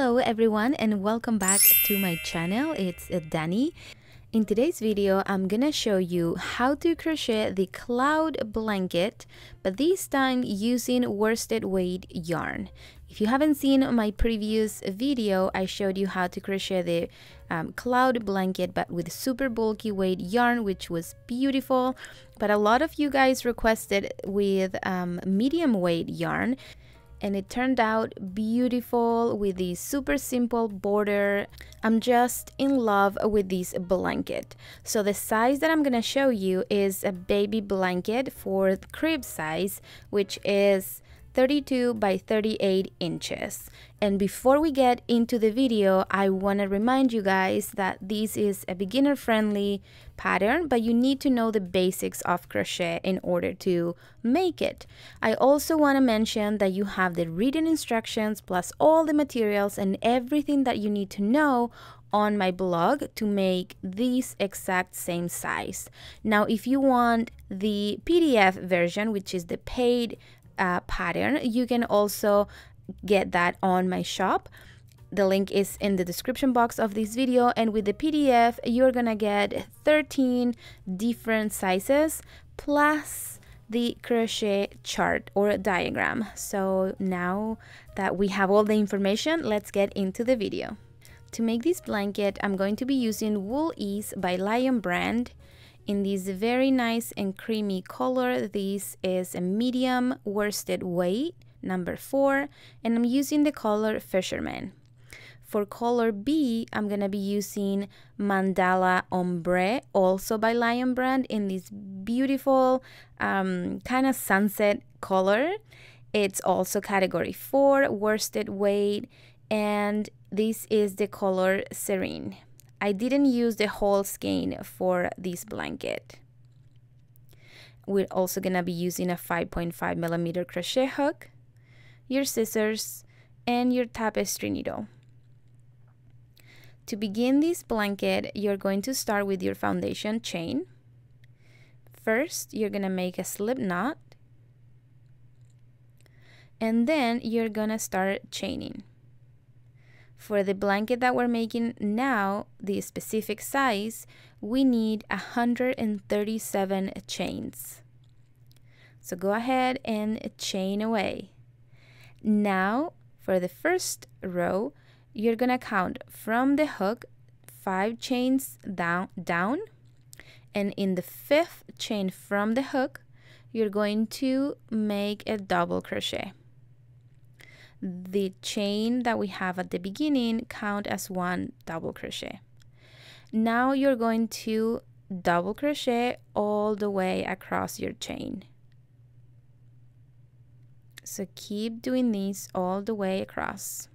Hello everyone and welcome back to my channel. It's Dani. In today's video, I'm gonna show you how to crochet the cloud blanket, but this time using worsted weight yarn. If you haven't seen my previous video, I showed you how to crochet the cloud blanket but with super bulky weight yarn, which was beautiful. But a lot of you guys requested with medium weight yarn, and it turned out beautiful with the super simple border. I'm just in love with this blanket. So the size that I'm gonna show you is a baby blanket for crib size, which is 32 by 38 inches. And before we get into the video, I want to remind you guys that this is a beginner friendly pattern, but you need to know the basics of crochet in order to make it. I also want to mention that you have the written instructions plus all the materials and everything that you need to know on my blog to make this exact same size. Now, if you want the PDF version, which is the paid pattern, you can also get that on my shop. The link is in the description box of this video, and with the PDF you're gonna get 13 different sizes plus the crochet chart or diagram. So now that we have all the information, let's get into the video. To make this blanket, I'm going to be using Wool Ease by Lion brand in this very nice and creamy color. This is a medium worsted weight, number 4, and I'm using the color Fisherman. For color B, I'm gonna be using Mandala Ombre, also by Lion brand, in this beautiful kind of sunset color. It's also category 4 worsted weight, and this is the color Serene. I didn't use the whole skein for this blanket. We're also gonna be using a 5.5 millimeter crochet hook, your scissors, and your tapestry needle. To begin this blanket, you're going to start with your foundation chain. First, you're gonna make a slip knot, and then you're gonna start chaining. For the blanket that we're making now, the specific size, we need 137 chains. So go ahead and chain away. Now, for the first row, you're gonna count from the hook 5 chains down, and in the 5th chain from the hook, you're going to make a double crochet. The chain that we have at the beginning count as 1 double crochet. Now you're going to double crochet all the way across your chain. So keep doing this all the way across.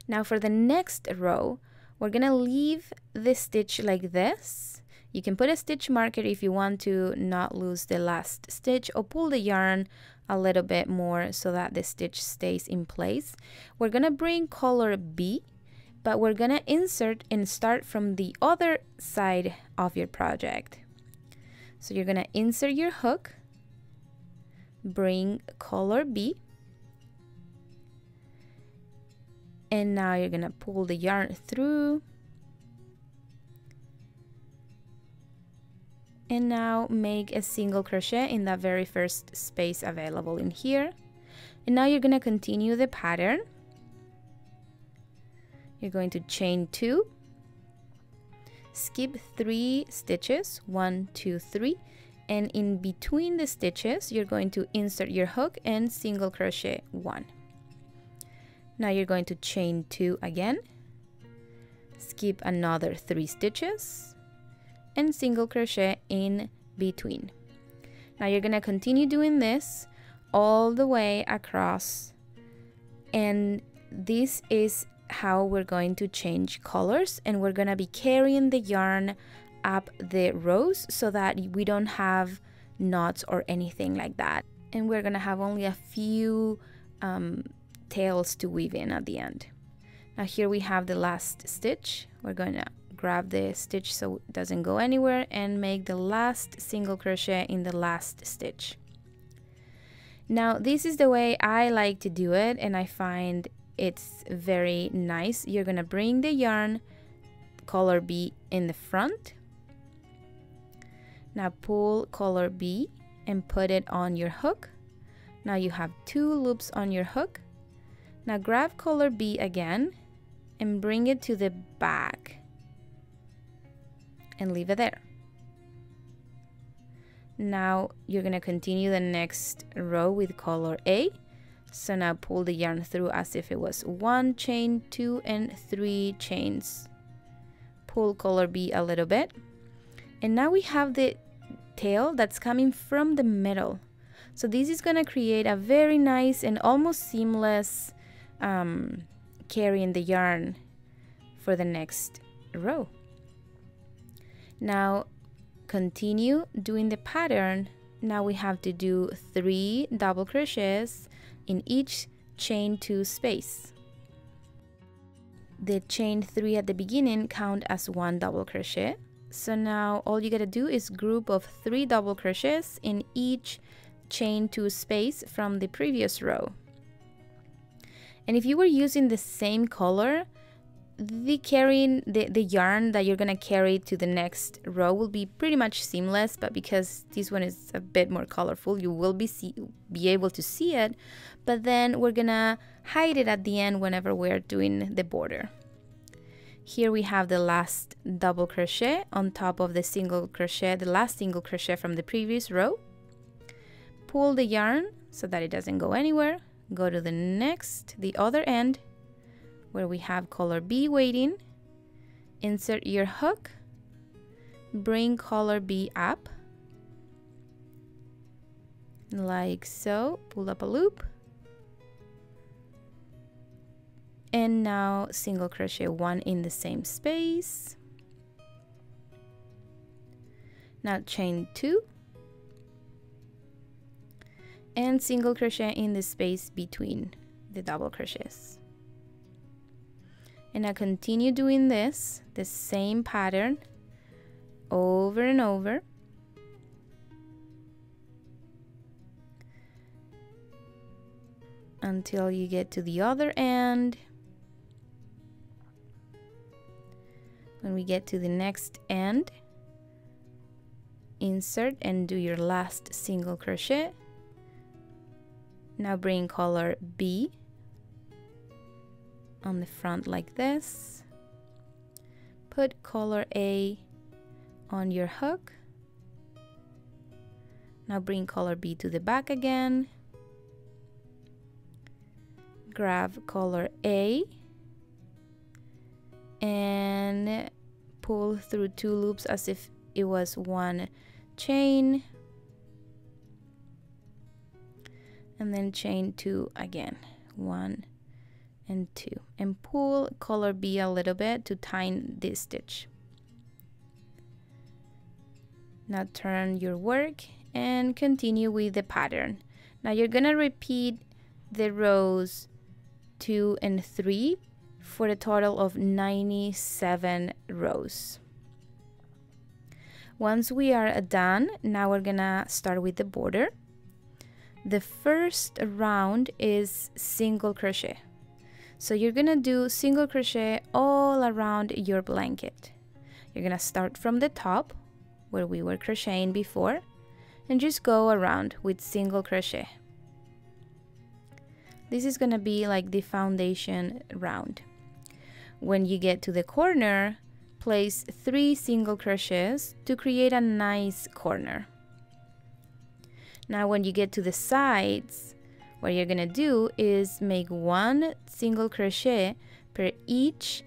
Now for the next row, we're gonna leave the stitch like this. You can put a stitch marker if you want to not lose the last stitch, or pull the yarn a little bit more so that the stitch stays in place. We're gonna bring color B, but we're gonna insert and start from the other side of your project. So you're gonna insert your hook, bring color B, and now you're gonna pull the yarn through, and now make a single crochet in that very first space available in here. And now you're gonna continue the pattern. You're going to chain 2, skip 3 stitches, 1, 2, 3, and in between the stitches you're going to insert your hook and single crochet 1. Now you're going to chain 2 again, skip another 3 stitches, and single crochet in between. Now you're gonna continue doing this all the way across, and this is how we're going to change colors, and we're gonna be carrying the yarn up the rows so that we don't have knots or anything like that, and we're gonna have only a few tails to weave in at the end. Now here we have the last stitch. We're gonna grab the stitch so it doesn't go anywhere and make the last single crochet in the last stitch. Now this is the way I like to do it, and I find it's very nice. You're gonna bring the yarn color B in the front. Now pull color B and put it on your hook. Now you have 2 loops on your hook. Now grab color B again and bring it to the back and leave it there. Now you're gonna continue the next row with color A. So now pull the yarn through as if it was 1 chain, 2 and 3 chains. Pull color B a little bit, and now we have the tail that's coming from the middle. So this is gonna create a very nice and almost seamless carrying the yarn for the next row. Now continue doing the pattern. Now we have to do 3 double crochets in each chain 2 space. The chain 3 at the beginning count as 1 double crochet. So now all you gotta do is group of 3 double crochets in each chain 2 space from the previous row. And if you were using the same color, the yarn that you're gonna carry to the next row will be pretty much seamless, but because this one is a bit more colorful, you will be able to see it, but then we're gonna hide it at the end whenever we're doing the border. Here we have the last double crochet on top of the single crochet, the last single crochet from the previous row. Pull the yarn so that it doesn't go anywhere. Go to the other end where we have color B waiting. Insert your hook, bring color B up like so, pull up a loop, and now single crochet 1 in the same space. Now chain 2 and single crochet in the space between the double crochets. And I continue doing this, the same pattern over and over. Until you get to the other end. When we get to the next end, insert and do your last single crochet. Now bring color B on the front like this. Put color A on your hook. Now bring color B to the back again. Grab color A and pull through 2 loops as if it was 1 chain, and then chain 2 again, 1 and 2, and pull color B a little bit to tighten this stitch. Now turn your work and continue with the pattern. Now you're gonna repeat the rows 2 and 3 for a total of 97 rows. Once we are done, now we're gonna start with the border. The first round is single crochet. So you're gonna do single crochet all around your blanket. You're gonna start from the top where we were crocheting before and just go around with single crochet. This is gonna be like the foundation round. When you get to the corner, place 3 single crochets to create a nice corner. Now when you get to the sides, what you're gonna do is make 1 single crochet per each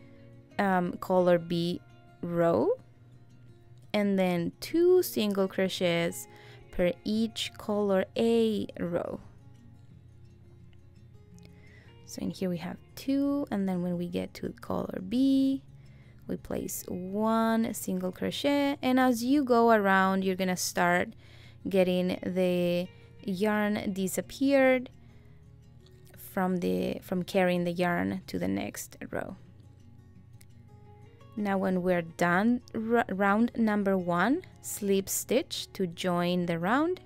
color B row, and then 2 single crochets per each color A row. So in here we have 2, and then when we get to color B, we place 1 single crochet, and as you go around, you're gonna start getting the yarn disappeared from carrying the yarn to the next row. Now when we're done round number 1, slip stitch to join the round.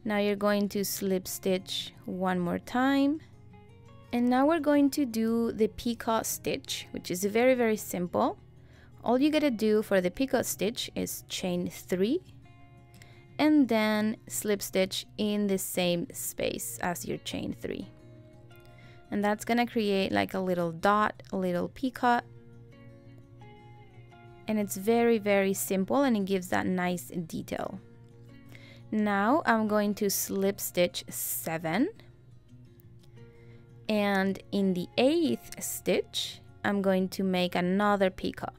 Now you're going to slip stitch one more time. And now we're going to do the picot stitch, which is very, very simple. All you gotta do for the picot stitch is chain 3 and then slip stitch in the same space as your chain 3. And that's gonna create like a little dot, a little picot. And it's very, very simple and it gives that nice detail. Now I'm going to slip stitch 7. And in the 8th stitch, I'm going to make another picot.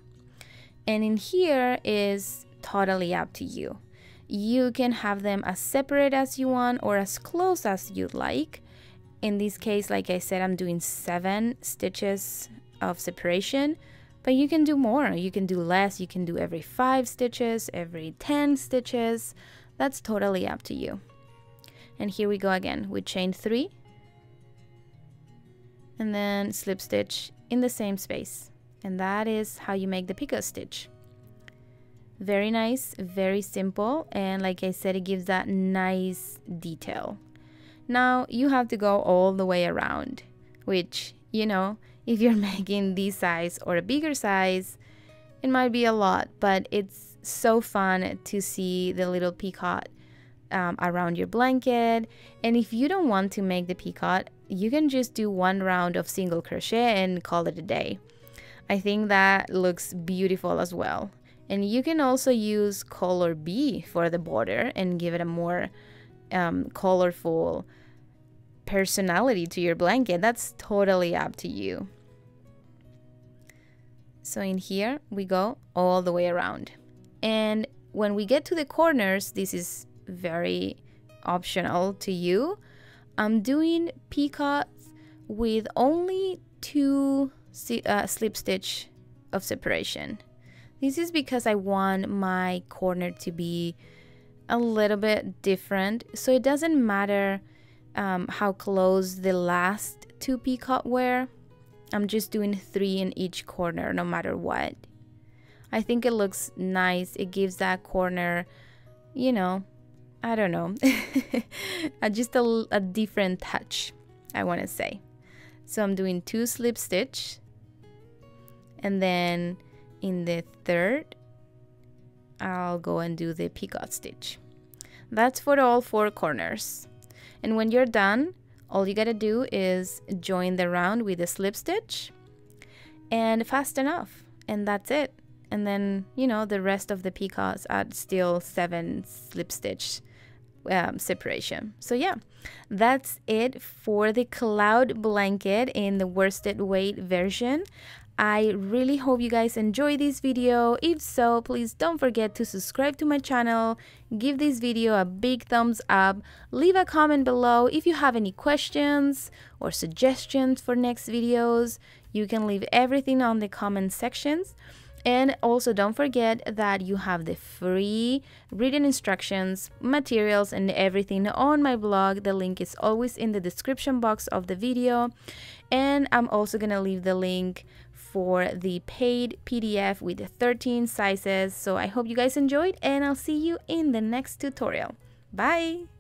And in here is totally up to you. You can have them as separate as you want or as close as you'd like. In this case, like I said, I'm doing 7 stitches of separation, but you can do more. You can do less. You can do every 5 stitches, every 10 stitches. That's totally up to you. And here we go again with chain 3 and then slip stitch in the same space. And that is how you make the picot stitch. Very nice, very simple, and like I said, it gives that nice detail. Now you have to go all the way around, which, you know, if you're making this size or a bigger size, it might be a lot, but it's so fun to see the little picot around your blanket. And if you don't want to make the picot, you can just do 1 round of single crochet and call it a day. I think that looks beautiful as well. And you can also use color B for the border and give it a more colorful personality to your blanket. That's totally up to you. So in here we go all the way around. And when we get to the corners, this is very optional to you. I'm doing picots with only 2 slip stitch of separation. This is because I want my corner to be a little bit different, so it doesn't matter how close the last 2 picot were. I'm just doing 3 in each corner no matter what. I think it looks nice. It gives that corner, you know, I don't know, just a different touch, I want to say. So I'm doing 2 slip stitch, and then in the 3rd I'll go and do the picot stitch. That's for all 4 corners. And when you're done, all you gotta do is join the round with a slip stitch and fasten off, and that's it. And then, you know, the rest of the picots are still 7 slip stitch separation. So yeah, that's it for the cloud blanket in the worsted weight version. I really hope you guys enjoyed this video. If so, please don't forget to subscribe to my channel, give this video a big thumbs up, leave a comment below. If you have any questions or suggestions for next videos, you can leave everything on the comment sections. And also don't forget that you have the free written instructions, materials, and everything on my blog. The link is always in the description box of the video. And I'm also gonna leave the link for the paid PDF with the 13 sizes. So I hope you guys enjoyed, and I'll see you in the next tutorial. Bye!